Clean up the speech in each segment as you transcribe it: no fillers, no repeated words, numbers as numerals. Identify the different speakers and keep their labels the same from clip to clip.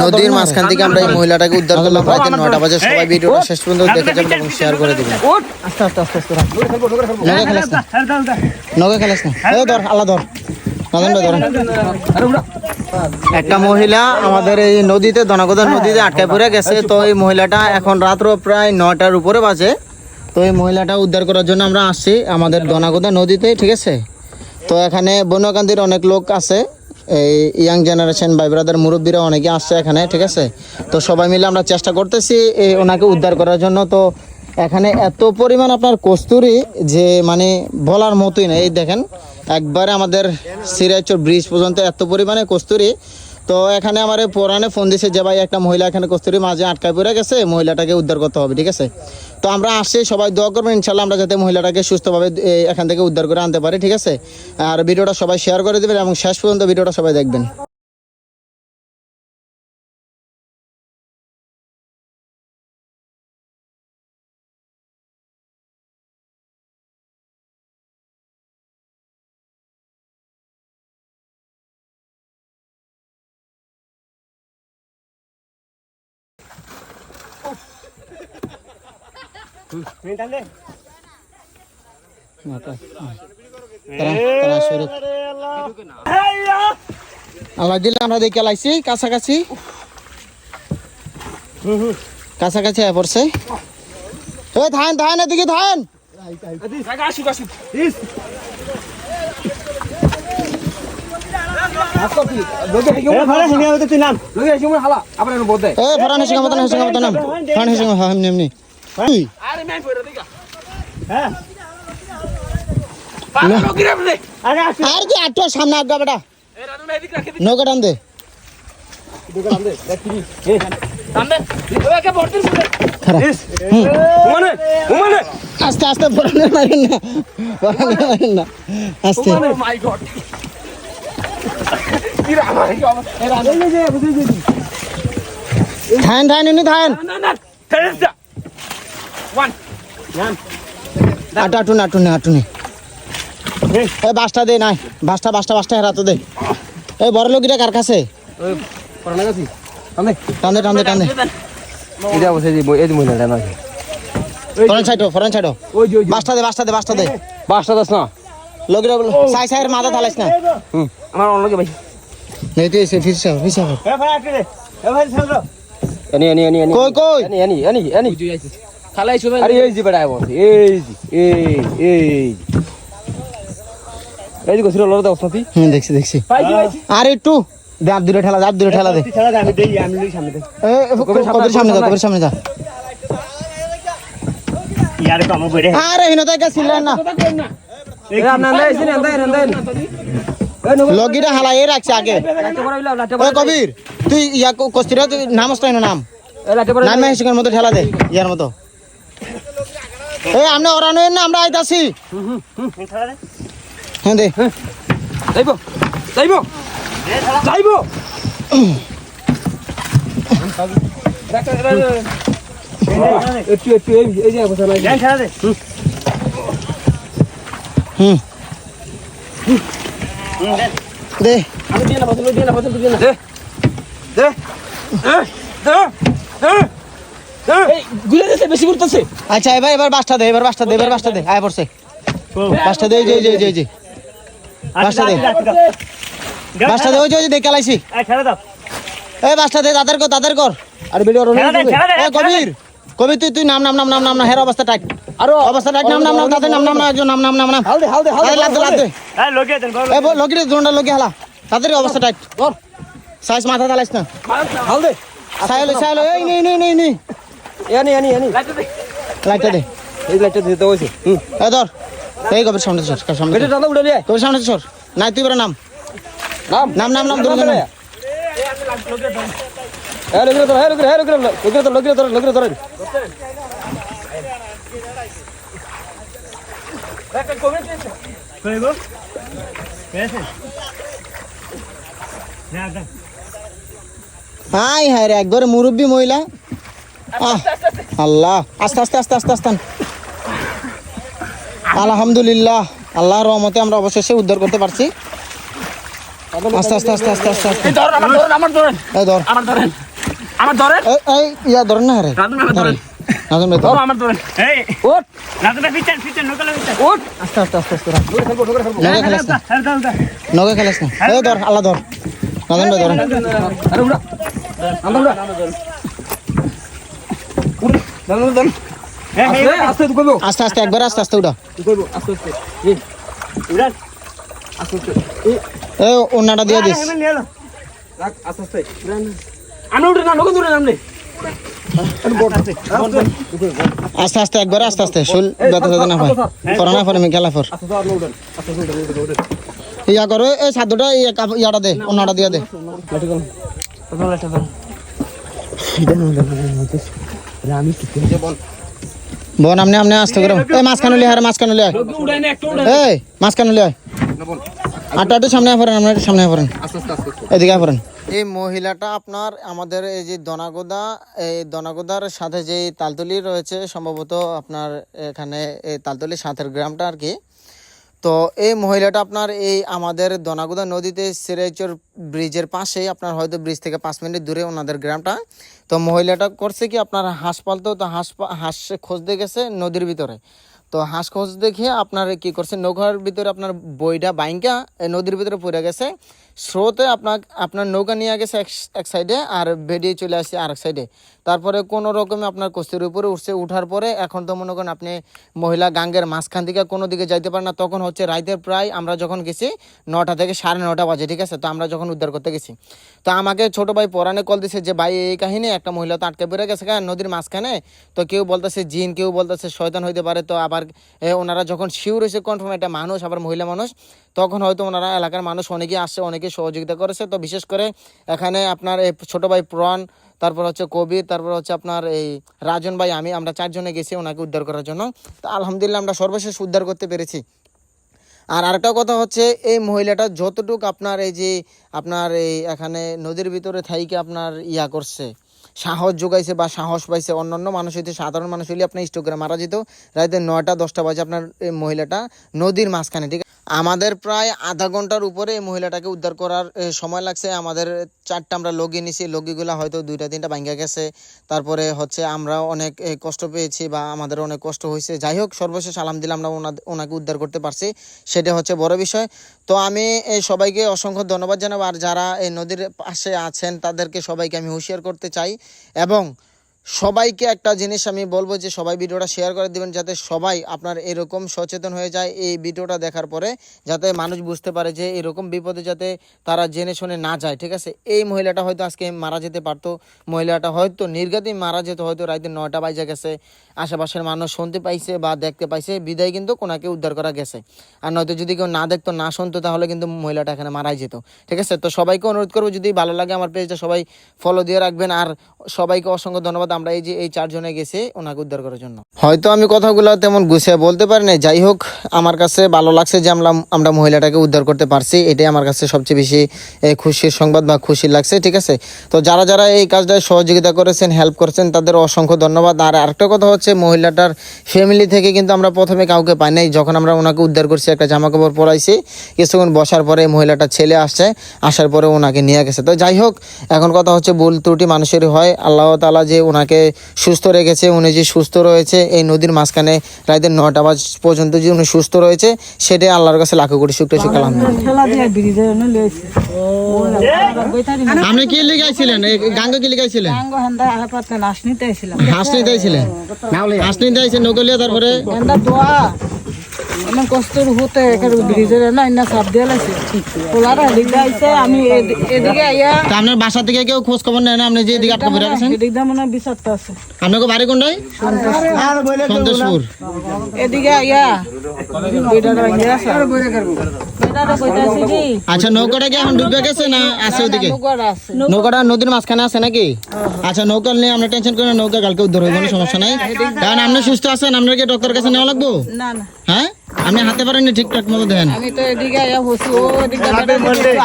Speaker 1: নদীর মাঝখান থেকে আমরা এই মহিলাটাকে উদ্ধার করলাম প্রায় 9টা বাজে। সবাই ভিডিওটা শেষ পর্যন্ত দেখে যাবেন এবং শেয়ার করে দিবেন। আস্তে আস্তে আস্তে আস্তে নগে খেলাস না ধর আল্লাহ ধর একটা মহিলা আমাদের এই নদীতে দনাগোদা নদীতে আটকায় পড়ে গেছে। তো এই মহিলাটা এখন রাত্র প্রায় 9টার উপরে বাজে। তো এই মহিলাটা উদ্ধার করার জন্য আমরা আসছি আমাদের দনাগোদা নদীতে, ঠিক আছে। তো এখানে বন্যকান্তির অনেক লোক আছে, এই ইয়াং জেনারেশন ভাই ব্রাদার মুরব্বীরা অনেকে আসছে এখানে, ঠিক আছে। তো সবাই মিলে আমরা চেষ্টা করতেছি ওনাকে উদ্ধার করার জন্য। তো এখানে এত পরিমাণ আপনার কস্তুরি যে মানে বলার মতোই না। এই দেখেন একবারে আমাদের সিরাজচর ব্রিজ পর্যন্ত এত পরিমাণে কস্তুরি। তো এখানে আমার পুরানে ফোন দিছে যে ভাই একটা মহিলা এখানে কস্তুরি মাঝে আটকায় পড়ে গেছে, মহিলাটাকে উদ্ধার করতে হবে, ঠিক আছে। তো আমরা আসছি, সবাই দোয়া করবেন ইনশাল্লাহ আমরা যাতে মহিলাটাকে সুস্থভাবে এখান থেকে উদ্ধার করে আনতে পারি, ঠিক আছে। আর ভিডিওটা সবাই শেয়ার করে দেবেন এবং শেষ পর্যন্ত ভিডিওটা সবাই দেখবেন। আল্লাহ দিলে আমরা দেখে লাইছি কাছাকাছি কাছাকাছি পড়ছে। ধান ধান এদিকে ধান সামনে আগে বেটা নৌকা টান দে আস্তে আস্তে মারেন না আস্তে ধান ধান এনে ধান আটুনে আটুনে আটুনে বাসটা দে নাই বাসটা বাসটা বাসটা হেরাতো দে। এই বড় লোকটা কার কাছে টান্দে টান্দে টান্দে বাসটা দে বাসটা দে বাসটা দে বাসটা দাস না লোকটা সাই সাইয়ের মাথা থালাইস না আমার অন্য ভাই নেই তুই এসে ফিরছ ফিরছ এনি এনি এনি এনি কই কই এনি এনি এনি এনি খালাইছো আরে এই যে বেটা বল এই গছর লড় দাও সাথী দেখছি দেখছি আরে একটু দাব দূরে ঠেলা দে আমি দেই আমি লই সামনে দে কবির সামনে যা ইয়ার কাম বইরে আরে হিনতা গেছিলেন না এ না দেইছেন লগিটা হালাই রাখছে আগে ওই কবির তুই ইয়া কস্তিরা তুই নাম আসতো না নাম নাম হিসেবের মতো ঠেলা দে ইয়ার মতো এই আমরা ওরানো না আমরা আইতাছি হ্যাঁ দে যাইবো যাইবো যাইবো একটু একটু এই যে বসা নাই ঠেলা দে দে আমি দিয়ে না বসল দিয়ে না দে দে এই গুলে দিতে বেশি করতেছে। আচ্ছা এবার বাসটা দে আয় পড়ছে বাসটা দে জি বাসটা দে ওই যে দেখে লাইছি ছেড়ে দাও এই বাসটা দে তাদের কর আর ভিডিও এ কবির তুই নাম না হের অবস্থা টাইট আর অবস্থা টাইট নাম তাদের নাম একজন নাম হাল দে লাদ দে এই লগিয়ে দেন এই লগিয়ে জোনটা লগিয়ে হালা তাদের অবস্থা টাইট ধর সাইজ মাথা দালাইস না হাল দে সাইলো এই নে এনি লাইটটা দে এই লাইটটা দিতে হইছে এই ধর এই কবির সামনে সর এটা দাদা উড়ে লিয়ে কবির সামনে সর নাই তুই বড় নাম দূরে না লগিয়ে ধর হাই রে একবারে মুরব্বী মহিলা আল্লাহ আস্তে আলহামদুলিল্লাহ আল্লাহর রহমতে আমরা অবশেষে উদ্ধার করতে পারছি। আস্তে আস্তে আস্তে আস্তে আস্তে আস্তে
Speaker 2: এই ধর আমার ধরেন
Speaker 1: এই ধর
Speaker 2: আমার ধরেন
Speaker 1: এই ইয়া ধরেন না রে
Speaker 2: রাজু আমার ধরেন
Speaker 1: নাজম রে
Speaker 2: ধর আমার ধরেন এই ওঠ রাজু না পিছন নকলে পিছন ওঠ
Speaker 1: আস্তে আস্তে আস্তে আস্তে নগে খেলাস না
Speaker 2: হ্যাঁ
Speaker 1: নগে খেলাস না এই ধর আল্লাহ ধর নাজম রে ধরেন
Speaker 2: আরে উড়া আন্দা উড়া উড়া ধর আস্তে তুই কইবো
Speaker 1: আস্তে আস্তে একবার আস্তে আস্তে উড়া
Speaker 2: তুই কইবো আস্তে এই উড়া আস্তে
Speaker 1: এই ওন্নাটা দিয়ে দিস
Speaker 2: রাখ আস্তে আমি উঠে না নগদ উড়ে নামলে
Speaker 1: আস্তে আস্তে একবার আস্তে আস্তে শুল যাতে যাতে না হয় করোনা পরে আমি খেলা পর ইয়া করো এই সাদটা ইয়াটা দে ওন্নাটা দিয়ে দে বোন আমনে আমনে আসতে করো এই মাঝখানে লিয়ে মাঝখানে লিয়ে এই মাঝখানে লিয়ে আটটা সামনে পড়েন আমরা সামনে পড়েন এদিকে পড়েন এই মহিলাটা আপনার আমাদের এই যে দনাগোদার সাথে যে তালতলি রয়েছে সম্ভবত আপনার এখানে এই তালতলির সাথের গ্রামটা আর কি। তো এই মহিলাটা আপনার এই আমাদের দনাগোদা নদীতে সিরাইচর ব্রিজের পাশে আপনার হয়তো ব্রিজ থেকে 5 মিনিট দূরে ওনাদের গ্রামটা। তো মহিলাটা করছে কি আপনার হাঁস পালতো, তো হাঁস খুঁজতে গেছে নদীর ভিতরে। তো হাঁস খোঁজ দেখে আপনার কি করছে নৌকার ভিতরে আপনার বইটা বাইঙ্কা নদীর ভিতরে পড়ে গেছে। স্রোতে আপনার নৌকা নিয়ে গেছে এক সাইডে আর বেরিয়ে চলে আসছে আরেক সাইডে। তারপরে কোনো রকমে আপনার কস্তির উপরে উঠছে, উঠার পরে এখন তো মনে করেন আপনি মহিলা গাঙ্গের মাঝখান থেকে কোনো দিকে যাইতে পারে না। তখন হচ্ছে রাইতের প্রায় আমরা যখন গেছি 9টা থেকে 9:30 বাজে, ঠিক আছে। তো আমরা যখন উদ্ধার করতে গেছি তো আমাকে ছোট ভাই পরাণে কল দিছে যে ভাই এই কাহিনী একটা মহিলা তো আটকে পড়ে গেছে নদীর মাঝখানে। তো কেউ বলতেছে জিন, কেউ বলতেছে শয়তান হইতে পারে। তো আবার ওনারা যখন শিওর হয়েছে কনফার্ম এটা মানুষ আবার মহিলা মানুষ, তখন হয়তো ওনারা এলাকার মানুষ অনেকেই আসছে, অনেকে সহযোগিতা করেছে। তো বিশেষ করে এখানে আপনার এই ছোট ভাই প্রাণ, তারপর হচ্ছে কবির, তারপর হচ্ছে আপনার এই রাজন ভাই, আমরা 4 জনে গেছি ওনাকে উদ্ধার করার জন্য। তো আলহামদুলিল্লাহ আমরা সর্বশেষ উদ্ধার করতে পেরেছি। আর আরেকটা কথা হচ্ছে এই মহিলাটা যতটুকু আপনার এই যে আপনার এই এখানে নদীর ভিতরে থাইকে আপনার ইয়া করছে, সাহস যোগাইছে বা সাহস পাইছে। অন্যান্য মানুষ হইতে সাধারণ মানুষ হইলে আপনার স্ট্রোক করে মারা যেত। রাতে 9টা-10টা বাজে আপনার এই মহিলাটা নদীর মাঝখানে, ঠিক আছে। আমাদের প্রায় আধা ঘন্টার উপরে এই মহিলাটাকে উদ্ধার করার সময় লাগছে। আমাদের 4টা আমরা লগি নিছি, লগিগুলা হয়তো 2টা-3টা ভাঙ্গা গেছে। তারপরে হচ্ছে আমরা অনেক কষ্ট পেয়েছি বা আমাদের অনেক কষ্ট হয়েছে। যাই হোক সর্বশেষ আলহামদুলিল্লাহ আমরা ওনাকে উদ্ধার করতে পারছি, সেটা হচ্ছে বড় বিষয়। তো আমি সবাইকে অসংখ্য ধন্যবাদ জানাবো। আর যারা এই নদীর পাশে আছেন তাদেরকে সবাইকে আমি হুঁশিয়ার করতে চাই এবং সবাইকে একটা জিনিস আমি বলবো যে সবাই ভিডিওটা শেয়ার করে দিবেন, যাতে সবাই আপনার এরকম সচেতন হয়ে যায় এই ভিডিওটা দেখার পরে, যাতে মানুষ বুঝতে পারে যে এরকম বিপদে যাতে তারা জেনে শুনে না যায়, ঠিক আছে। এই মহিলাটা হয়তো আজকে মারা যেতে পারতো, মহিলাটা হয়তো নির্ঘাতেই মারা যেত, হয়তো রাতে 9টা বাজে গেছে, আশেপাশের মানুষ শুনতে পাইছে বা দেখতে পাইছে বিদায় কিন্তু কোনাকে উদ্ধার করা গেছে। আর নয়তো যদি কেউ না দেখতো না শুনতো তাহলে কিন্তু মহিলাটা এখানে মারাই যেত, ঠিক আছে। তো সবাইকে অনুরোধ করবো যদি ভালো লাগে আমার পেজটা সবাই ফলো দিয়ে রাখবেন। আর সবাইকে অসংখ্য ধন্যবাদ। আমরা এই যে এই 4 জনে গেছি ওনাকে উদ্ধার করার জন্য। হয়তো আমি কথাগুলো তেমন গুছিয়ে বলতে পারি না, যাই হোক আমার কাছে ভালো লাগছে যে আমরা মহিলাটাকে উদ্ধার করতে পারছি, এটাই আমার কাছে সবচেয়ে বেশি খুশির সংবাদ বা খুশি লাগছে, ঠিক আছে। তো যারা যারা এই কাজটায় সহযোগিতা করেছেন, হেল্প করেছেন, তাদের অসংখ্য ধন্যবাদ। আর আরেকটা কথা হচ্ছে মহিলাটার ফ্যামিলি থেকে কিন্তু আমরা প্রথমে কাউকে পাই নাই। যখন আমরা ওনাকে উদ্ধার করছি একটা জামা কাপড় পরাইছি, কিছুক্ষণ বসার পরে মহিলাটার ছেলে আসছে, আসার পরে ওনাকে নিয়ে গেছে। তো যাই হোক এখন কথা হচ্ছে ভুল ত্রুটি মানুষেরই হয়, আল্লাহ তাআলা যে ওনাকে সুস্থ রেখেছে, উনি যে সুস্থ রয়েছে এই নদীর মাঝখানে রাতে 9টা বাজ পর্যন্ত যে উনি সুস্থ রয়েছে, সেটাই আল্লাহর কাছে লাখো কোটি শুকরিয়া আলহামদুলিল্লাহ। আপনি কি লিখাইছিলেন গাঙ্গে, কি লিখাইছিলেন? হাঁস নিতে আইছিলেন, হাঁস নিতে আইছেন নৌকলিয়া, তারপরে
Speaker 3: আমার কষ্টের হতে ব্রিজের না ইন্না সাপ দিয়ে লাগছে পোলারা এদিকে আইছে, আমি এদিকে আইয়া।
Speaker 1: আপনার বাসা থেকে কেউ খোঁজ খবর নেয় না আপনি যে এদিকে আটকা পড়ে গেছেন?
Speaker 3: এদিকে মনে বিষাক্ত আছে।
Speaker 1: আপনাকে বাড়ি কোনটায়? সন্তোষপুর।
Speaker 3: এদিকে আইয়া বেটারা ভাঙে আছে, বেটারা কইতাছে কি
Speaker 1: আচ্ছা নৌকাটা কি এখন ডুবে গেছে না আছে ওদিকে? নৌকাটা নদীর মাঝখানে আছে নাকি? আচ্ছা নৌকা নিয়ে আমরা টেনশন করি না, নৌকা কালকে উদ্ধার হইব, কোনো সমস্যা নাই। কারণ আপনি সুস্থ আছেন, আপনাকে ডক্টর কাছে নেওয়া লাগবো?
Speaker 3: না না,
Speaker 1: হ্যাঁ আপনি হাতে পারেননি ঠিকঠাক মতো দেন।
Speaker 3: আমি তো এদিকে আইয়া বসি, ও এদিকে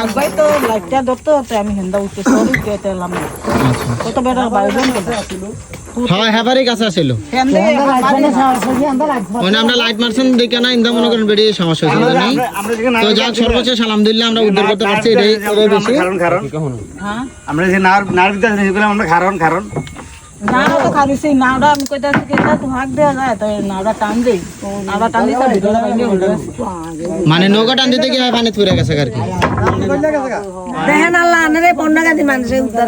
Speaker 3: আগবাই তো লাইটটা ধরতে হতে আমি হেন্দা উঠতে সরি কেতে এলাম। কত বেটার বাইরে
Speaker 1: হ্যাঁ হ্যাপারি কাছে ছিল মানে আমরা লাইট মারছেন দেখে না ইন্দা মনে করেন বেরিয়ে সমস্যা হয়েছিল নাই তো যাক সর্বোচ্চ আলহামদুলিল্লাহ আমরা উদ্ধার করতে পারছি এটাই বেশি
Speaker 3: হ্যাঁ
Speaker 2: আমরা যে নার বিদ্যা আমরা কারণ
Speaker 3: নাওটা তো খালি সেই নাওটা আমি কইতাছি কি এটা তো হাক দেওয়া যায় তো নাওটা টান দেই নাওটা টান দিতে ভিতরে বাইরে উঠবে
Speaker 1: মানে নৌকা টান দিতে কি হয় পানিতে পড়ে গেছে আর কি
Speaker 3: দেখেন আল্লাহ আনরে 15 কেজি মানুষে উদ্ধার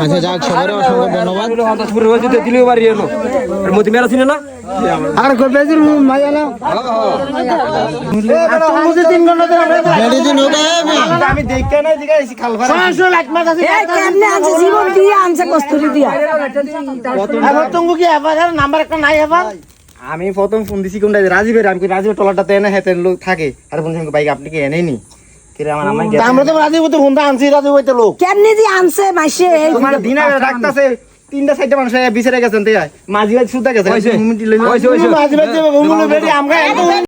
Speaker 1: আচ্ছা যাক সবাই অসংখ্য ধন্যবাদ
Speaker 2: হতাশপুরে হয়েছে দিলেও বাড়ি এলো এর মধ্যে মেলা ছিল না আর কই বেজির মাইয়া না
Speaker 1: বেড়ে যে নৌকা
Speaker 2: আমি দেখতে না দিকে খাল ভাড়া
Speaker 3: 500 লাখ মাছ আছে এই কেমনে আনছে জীবন দিয়ে আনছে কস্তুরি দিয়া
Speaker 2: এবার তুমি কি এবার নাম্বার একটা নাই এবার আমি প্রথম ফোন দিছি কোনটা রাজীবের আমি রাজীবের টলাটাতে এনে হেতে লোক থাকে আর বলছি বাইক আপনি কি এনেনি কিরে আমার আম্মা আমরা তো রাজীব তো ফোনটা আনছি রাজীব হইতে লোক
Speaker 3: কেমনে দি আনছে মাইসে
Speaker 2: তোমার দিন আগে ডাকতাছে তিনটা চারটা মানুষ বিচারে গেছেন তাই মাঝি ভাই সুদা গেছে মাঝি ভাই যে বেড়ি আমরা